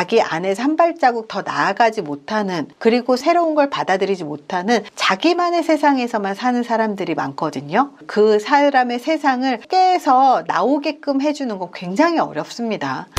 자기 안에서 한 발자국 더 나아가지 못하는, 그리고 새로운 걸 받아들이지 못하는 자기만의 세상에서만 사는 사람들이 많거든요. 그 사람의 세상을 깨서 나오게끔 해주는 건 굉장히 어렵습니다.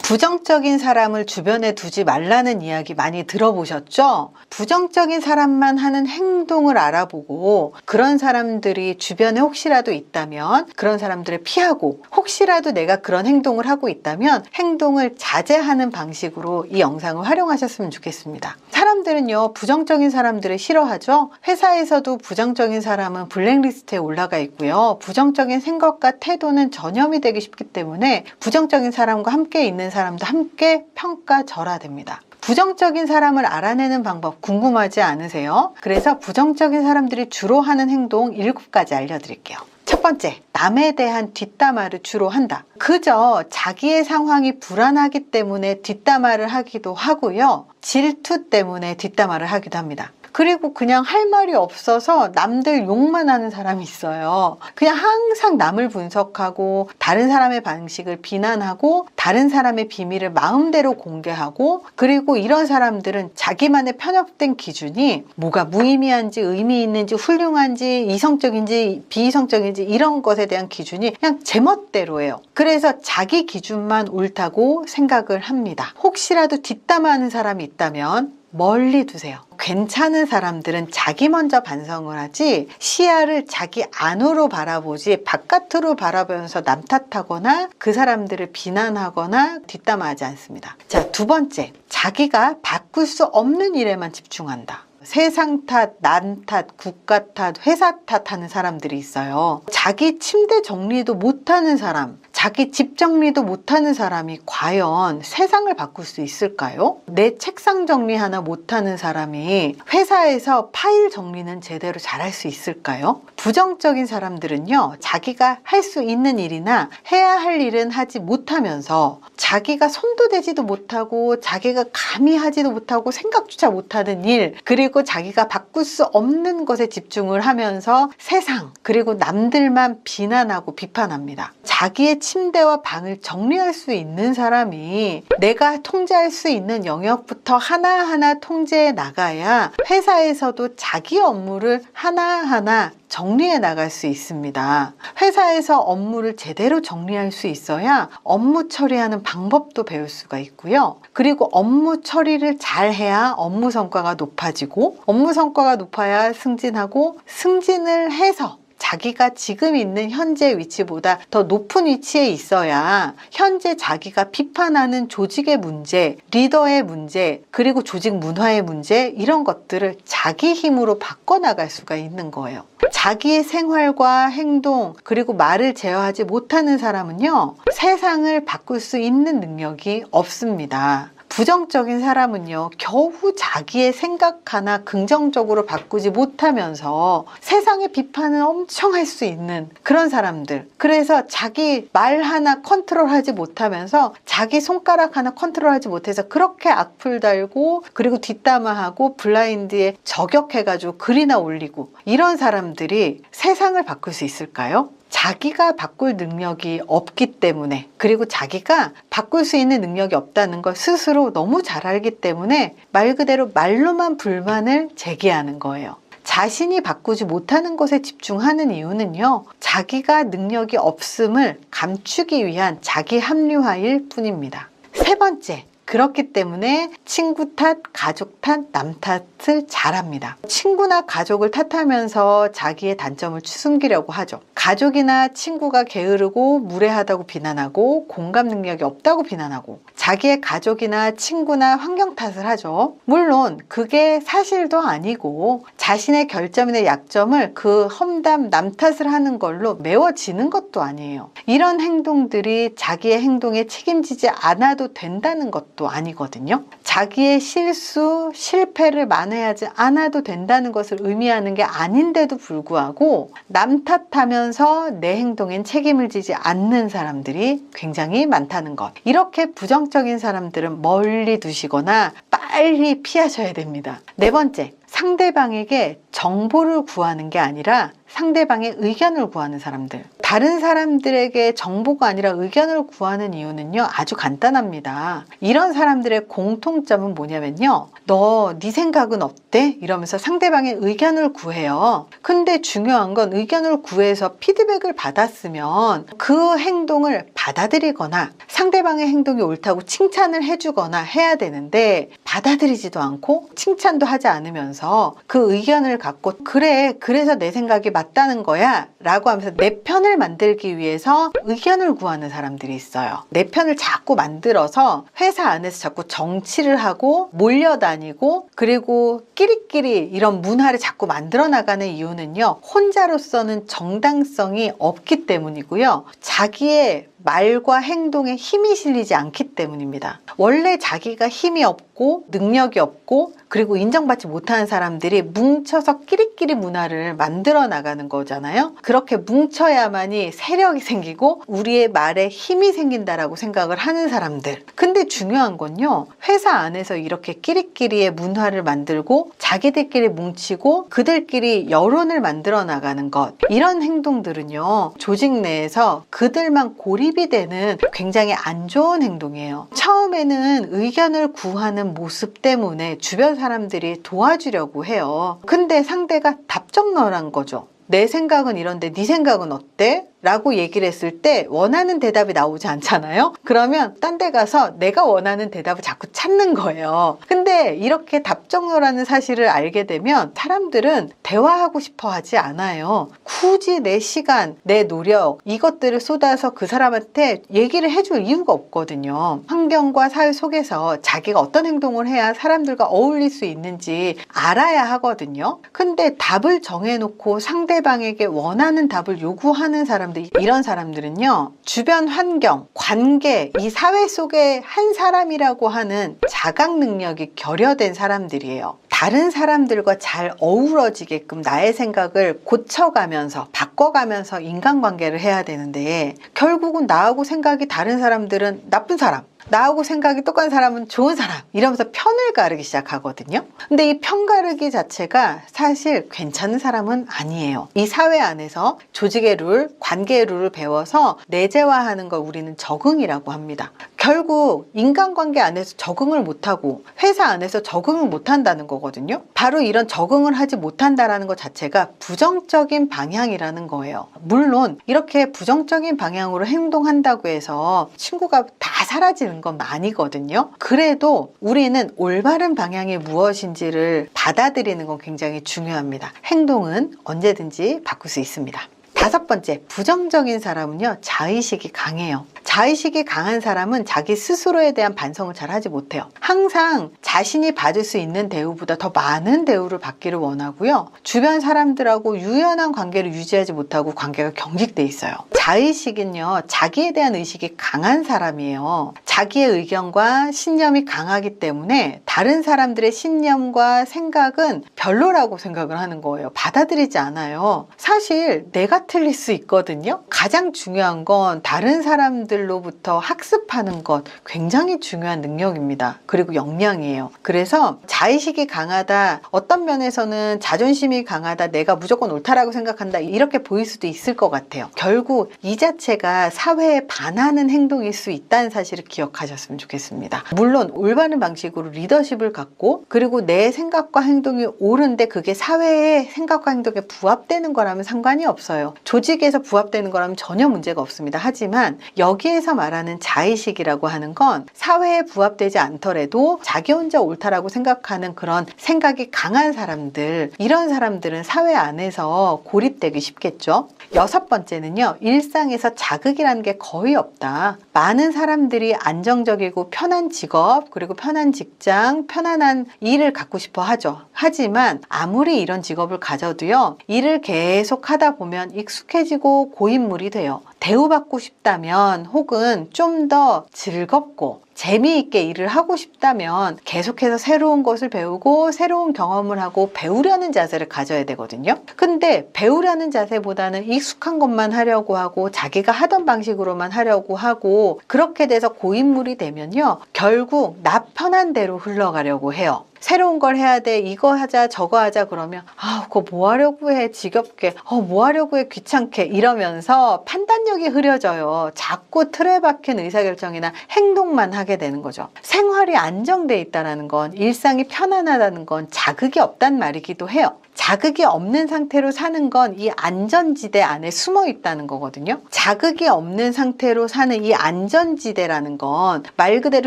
부정적인 사람을 주변에 두지 말라는 이야기 많이 들어보셨죠? 부정적인 사람만 하는 행동을 알아보고 그런 사람들이 주변에 혹시라도 있다면 그런 사람들을 피하고, 혹시라도 내가 그런 행동을 하고 있다면 행동을 자제하는 방식으로 이 영상을 활용하셨으면 좋겠습니다. 사람들은요, 부정적인 사람들을 싫어하죠. 회사에서도 부정적인 사람은 블랙리스트에 올라가 있고요. 부정적인 생각과 태도는 전염이 되기 쉽기 때문에 부정적인 사람과 함께 있는 사람도 함께 평가절하됩니다. 부정적인 사람을 알아내는 방법 궁금하지 않으세요? 그래서 부정적인 사람들이 주로 하는 행동 7가지 알려드릴게요. 첫 번째, 남에 대한 뒷담화를 주로 한다. 그저 자기의 상황이 불안하기 때문에 뒷담화를 하기도 하고요. 질투 때문에 뒷담화를 하기도 합니다. 그리고 그냥 할 말이 없어서 남들 욕만 하는 사람이 있어요. 그냥 항상 남을 분석하고 다른 사람의 방식을 비난하고 다른 사람의 비밀을 마음대로 공개하고, 그리고 이런 사람들은 자기만의 편협된 기준이 뭐가 무의미한지 의미 있는지 훌륭한지 이성적인지 비이성적인지 이런 것에 대한 기준이 그냥 제멋대로예요. 그래서 자기 기준만 옳다고 생각을 합니다. 혹시라도 뒷담화하는 사람이 있다면 멀리 두세요. 괜찮은 사람들은 자기 먼저 반성을 하지 시야를 자기 안으로 바라보지 바깥으로 바라보면서 남 탓하거나 그 사람들을 비난하거나 뒷담화하지 않습니다. 자, 두 번째, 자기가 바꿀 수 없는 일에만 집중한다. 세상 탓, 남 탓, 국가 탓, 회사 탓하는 사람들이 있어요. 자기 침대 정리도 못하는 사람, 자기 집 정리도 못하는 사람이 과연 세상을 바꿀 수 있을까요? 내 책상 정리 하나 못하는 사람이 회사에서 파일 정리는 제대로 잘할 수 있을까요? 부정적인 사람들은요, 자기가 할 수 있는 일이나 해야 할 일은 하지 못하면서 자기가 손도 대지도 못하고 자기가 감히 하지도 못하고 생각조차 못하는 일, 그리고 자기가 바꿀 수 없는 것에 집중을 하면서 세상, 그리고 남들만 비난하고 비판합니다. 자기의 침대와 방을 정리할 수 있는 사람이 내가 통제할 수 있는 영역부터 하나하나 통제해 나가야 회사에서도 자기 업무를 하나하나 정리해 나갈 수 있습니다. 회사에서 업무를 제대로 정리할 수 있어야 업무 처리하는 방법도 배울 수가 있고요. 그리고 업무 처리를 잘 해야 업무 성과가 높아지고, 업무 성과가 높아야 승진하고, 승진을 해서 자기가 지금 있는 현재 위치보다 더 높은 위치에 있어야 현재 자기가 비판하는 조직의 문제, 리더의 문제, 그리고 조직 문화의 문제, 이런 것들을 자기 힘으로 바꿔나갈 수가 있는 거예요. 자기의 생활과 행동, 그리고 말을 제어하지 못하는 사람은요, 세상을 바꿀 수 있는 능력이 없습니다. 부정적인 사람은요, 겨우 자기의 생각 하나 긍정적으로 바꾸지 못하면서 세상의 비판을 엄청 할 수 있는 그런 사람들. 그래서 자기 말 하나 컨트롤하지 못하면서 자기 손가락 하나 컨트롤하지 못해서 그렇게 악플 달고, 그리고 뒷담화하고 블라인드에 저격해가지고 글이나 올리고, 이런 사람들이 세상을 바꿀 수 있을까요? 자기가 바꿀 능력이 없기 때문에, 그리고 자기가 바꿀 수 있는 능력이 없다는 걸 스스로 너무 잘 알기 때문에 말 그대로 말로만 불만을 제기하는 거예요. 자신이 바꾸지 못하는 것에 집중하는 이유는요, 자기가 능력이 없음을 감추기 위한 자기 합리화일 뿐입니다. 세 번째, 그렇기 때문에 친구 탓, 가족 탓, 남 탓을 잘합니다. 친구나 가족을 탓하면서 자기의 단점을 숨기려고 하죠. 가족이나 친구가 게으르고 무례하다고 비난하고 공감 능력이 없다고 비난하고 자기의 가족이나 친구나 환경 탓을 하죠. 물론 그게 사실도 아니고 자신의 결점이나 약점을 그 험담, 남 탓을 하는 걸로 메워지는 것도 아니에요. 이런 행동들이 자기의 행동에 책임지지 않아도 된다는 것도 아니거든요. 자기의 실수, 실패를 만회하지 않아도 된다는 것을 의미하는 게 아닌데도 불구하고 남 탓하면서 내 행동엔 책임을 지지 않는 사람들이 굉장히 많다는 것. 이렇게 부정적인 사람들은 멀리 두시거나 빨리 피하셔야 됩니다. 네 번째, 상대방에게 정보를 구하는 게 아니라 상대방의 의견을 구하는 사람들. 다른 사람들에게 정보가 아니라 의견을 구하는 이유는요, 아주 간단합니다. 이런 사람들의 공통점은 뭐냐면요, 너 네 생각은 어때? 이러면서 상대방의 의견을 구해요. 근데 중요한 건 의견을 구해서 피드백을 받았으면 그 행동을 받아들이거나 상대방의 행동이 옳다고 칭찬을 해주거나 해야 되는데, 받아들이지도 않고 칭찬도 하지 않으면서 그 의견을 갖고 그래, 그래서 내 생각이 맞다는 거야 라고 하면서 내 편을 만들기 위해서 의견을 구하는 사람들이 있어요. 내 편을 자꾸 만들어서 회사 안에서 자꾸 정치를 하고 몰려다니고, 그리고 끼리끼리 이런 문화를 자꾸 만들어 나가는 이유는요, 혼자로서는 정당성이 없기 때문이고요, 자기의 말과 행동에 힘이 실리지 않기 때문입니다. 원래 자기가 힘이 없고 능력이 없고 그리고 인정받지 못하는 사람들이 뭉쳐서 끼리끼리 문화를 만들어 나가는 거잖아요. 그렇게 뭉쳐야만이 세력이 생기고 우리의 말에 힘이 생긴다라고 생각을 하는 사람들. 근데 중요한 건요, 회사 안에서 이렇게 끼리끼리의 문화를 만들고 자기들끼리 뭉치고 그들끼리 여론을 만들어 나가는 것, 이런 행동들은요, 조직 내에서 그들만 고립이 되는 굉장히 안 좋은 행동이에요. 처음에는 의견을 구하는 모습 때문에 주변 사람들이 도와주려고 해요. 근데 상대가 답정너란 거죠. 내 생각은 이런데 네 생각은 어때? 라고 얘기를 했을 때 원하는 대답이 나오지 않잖아요. 그러면 딴 데 가서 내가 원하는 대답을 자꾸 찾는 거예요. 근데 이렇게 답정너라는 사실을 알게 되면 사람들은 대화하고 싶어 하지 않아요. 굳이 내 시간, 내 노력, 이것들을 쏟아서 그 사람한테 얘기를 해줄 이유가 없거든요. 환경과 사회 속에서 자기가 어떤 행동을 해야 사람들과 어울릴 수 있는지 알아야 하거든요. 근데 답을 정해놓고 상대방에게 원하는 답을 요구하는 사람, 이런 사람들은요, 주변 환경, 관계, 이 사회 속의 한 사람이라고 하는 자각 능력이 결여된 사람들이에요. 다른 사람들과 잘 어우러지게끔 나의 생각을 고쳐가면서 바꿔가면서 인간관계를 해야 되는데, 결국은 나하고 생각이 다른 사람들은 나쁜 사람, 나하고 생각이 똑같은 사람은 좋은 사람, 이러면서 편을 가르기 시작하거든요. 근데 이 편 가르기 자체가 사실 괜찮은 사람은 아니에요. 이 사회 안에서 조직의 룰, 관계의 룰을 배워서 내재화하는 걸 우리는 적응이라고 합니다. 결국 인간관계 안에서 적응을 못하고 회사 안에서 적응을 못한다는 거거든요. 바로 이런 적응을 하지 못한다는 것 자체가 부정적인 방향이라는 거예요. 물론 이렇게 부정적인 방향으로 행동한다고 해서 친구가 다 사라지는 건 아니거든요. 그래도 우리는 올바른 방향이 무엇인지를 받아들이는 건 굉장히 중요합니다. 행동은 언제든지 바꿀 수 있습니다. 다섯 번째, 부정적인 사람은요, 자의식이 강해요. 자의식이 강한 사람은 자기 스스로에 대한 반성을 잘 하지 못해요. 항상 자신이 받을 수 있는 대우보다 더 많은 대우를 받기를 원하고요. 주변 사람들하고 유연한 관계를 유지하지 못하고 관계가 경직돼 있어요. 자의식은요, 자기에 대한 의식이 강한 사람이에요. 자기의 의견과 신념이 강하기 때문에 다른 사람들의 신념과 생각은 별로라고 생각을 하는 거예요. 받아들이지 않아요. 사실 내가 틀릴 수 있거든요. 가장 중요한 건 다른 사람들로부터 학습하는 것, 굉장히 중요한 능력입니다. 그리고 역량이에요. 그래서 자의식이 강하다, 어떤 면에서는 자존심이 강하다, 내가 무조건 옳다라고 생각한다, 이렇게 보일 수도 있을 것 같아요. 결국 이 자체가 사회에 반하는 행동일 수 있다는 사실을 기억하셨으면 좋겠습니다. 물론 올바른 방식으로 리더십을 갖고, 그리고 내 생각과 행동이 옳은데 그게 사회의 생각과 행동에 부합되는 거라면 상관이 없어요. 조직에서 부합되는 거라면 전혀 문제가 없습니다. 하지만 여기에서 말하는 자의식이라고 하는 건 사회에 부합되지 않더라도 자기 혼자 옳다라고 생각하는 그런 생각이 강한 사람들, 이런 사람들은 사회 안에서 고립되기 쉽겠죠. 여섯 번째는요, 일상에서 자극이라는 게 거의 없다. 많은 사람들이 안정적이고 편한 직업, 그리고 편한 직장, 편안한 일을 갖고 싶어 하죠. 하지만 아무리 이런 직업을 가져도요, 일을 계속 하다 보면 익숙해지고 고인물이 돼요. 대우받고 싶다면, 혹은 좀 더 즐겁고 재미있게 일을 하고 싶다면 계속해서 새로운 것을 배우고 새로운 경험을 하고 배우려는 자세를 가져야 되거든요. 근데 배우려는 자세보다는 익숙한 것만 하려고 하고 자기가 하던 방식으로만 하려고 하고 그렇게 돼서 고인물이 되면요, 결국 나 편한 대로 흘러가려고 해요. 새로운 걸 해야 돼, 이거 하자 저거 하자 그러면 그거 뭐 하려고 해, 지겹게, 뭐 하려고 해, 귀찮게, 이러면서 판단력이 흐려져요. 자꾸 틀에 박힌 의사결정이나 행동만 하게 되는 거죠. 생활이 안정돼 있다는 건, 일상이 편안하다는 건 자극이 없단 말이기도 해요. 자극이 없는 상태로 사는 건 이 안전지대 안에 숨어 있다는 거거든요. 자극이 없는 상태로 사는 이 안전지대라는 건 말 그대로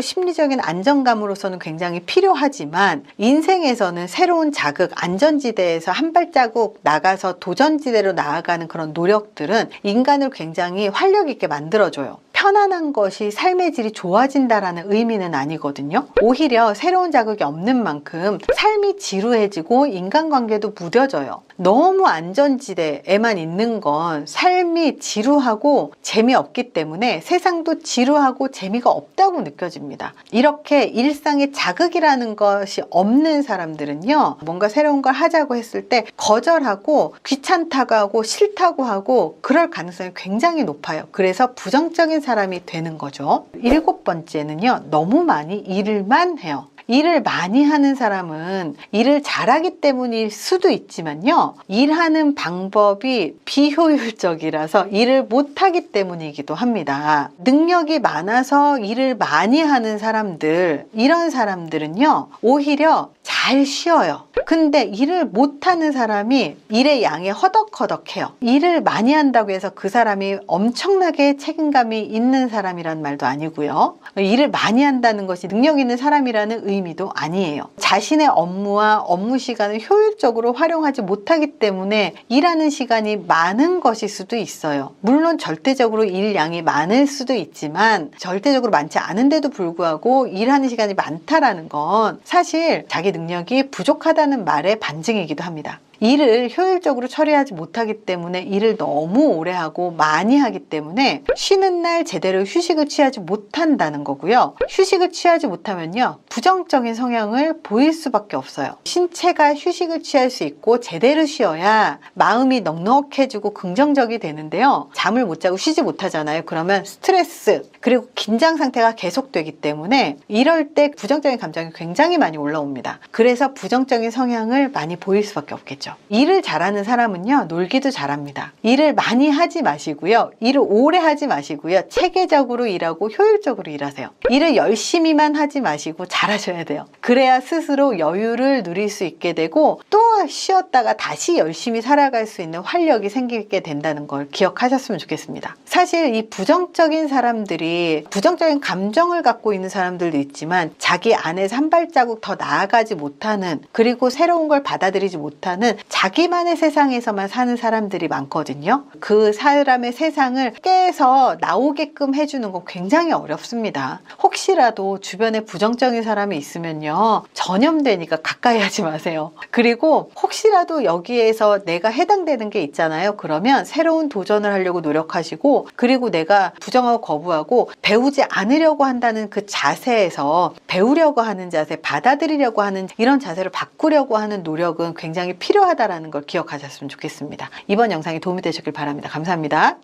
심리적인 안정감으로서는 굉장히 필요하지만, 인생에서는 새로운 자극, 안전지대에서 한 발자국 나가서 도전지대로 나아가는 그런 노력들은 인간을 굉장히 활력 있게 만들어줘요. 편안한 것이 삶의 질이 좋아진다라는 의미는 아니거든요. 오히려 새로운 자극이 없는 만큼 삶이 지루해지고 인간관계도 무뎌져요. 너무 안전지대에만 있는 건 삶이 지루하고 재미없기 때문에 세상도 지루하고 재미가 없다고 느껴집니다. 이렇게 일상에 자극이라는 것이 없는 사람들은요, 뭔가 새로운 걸 하자고 했을 때 거절하고 귀찮다고 하고 싫다고 하고 그럴 가능성이 굉장히 높아요. 그래서 부정적인 사람이 되는 거죠. 7번째는요, 너무 많이 일을만 해요. 일을 많이 하는 사람은 일을 잘하기 때문일 수도 있지만요, 일하는 방법이 비효율적이라서 일을 못하기 때문이기도 합니다. 능력이 많아서 일을 많이 하는 사람들, 이런 사람들은요, 오히려 잘 쉬어요. 근데 일을 못하는 사람이 일의 양에 허덕허덕해요. 일을 많이 한다고 해서 그 사람이 엄청나게 책임감이 있는 사람이란 말도 아니고요, 일을 많이 한다는 것이 능력 있는 사람이라는 의미도 아니에요. 자신의 업무와 업무 시간을 효율적으로 활용하지 못하기 때문에 일하는 시간이 많은 것일 수도 있어요. 물론 절대적으로 일량이 많을 수도 있지만 절대적으로 많지 않은데도 불구하고 일하는 시간이 많다라는 건 사실 자기 능력이 부족하다는 말의 반증이기도 합니다. 일을 효율적으로 처리하지 못하기 때문에 일을 너무 오래 하고 많이 하기 때문에 쉬는 날 제대로 휴식을 취하지 못한다는 거고요. 휴식을 취하지 못하면요, 부정적인 성향을 보일 수밖에 없어요. 신체가 휴식을 취할 수 있고 제대로 쉬어야 마음이 넉넉해지고 긍정적이 되는데요, 잠을 못 자고 쉬지 못하잖아요. 그러면 스트레스 그리고 긴장 상태가 계속되기 때문에 이럴 때 부정적인 감정이 굉장히 많이 올라옵니다. 그래서 부정적인 성향을 많이 보일 수밖에 없겠죠. 일을 잘하는 사람은요, 놀기도 잘합니다. 일을 많이 하지 마시고요, 일을 오래 하지 마시고요, 체계적으로 일하고 효율적으로 일하세요. 일을 열심히만 하지 마시고 잘하셔야 돼요. 그래야 스스로 여유를 누릴 수 있게 되고 또 쉬었다가 다시 열심히 살아갈 수 있는 활력이 생기게 된다는 걸 기억하셨으면 좋겠습니다. 사실 이 부정적인 사람들이 부정적인 감정을 갖고 있는 사람들도 있지만 자기 안에서 한 발자국 더 나아가지 못하는, 그리고 새로운 걸 받아들이지 못하는 자기만의 세상에서만 사는 사람들이 많거든요. 그 사람의 세상을 깨서 나오게끔 해주는 건 굉장히 어렵습니다. 혹시라도 주변에 부정적인 사람이 있으면요, 전염되니까 가까이 하지 마세요. 그리고 혹시라도 여기에서 내가 해당되는 게 있잖아요. 그러면 새로운 도전을 하려고 노력하시고, 그리고 내가 부정하고 거부하고 배우지 않으려고 한다는 그 자세에서 배우려고 하는 자세, 받아들이려고 하는 이런 자세를 바꾸려고 하는 노력은 굉장히 필요하다는 걸 기억하셨으면 좋겠습니다. 이번 영상이 도움이 되셨길 바랍니다. 감사합니다.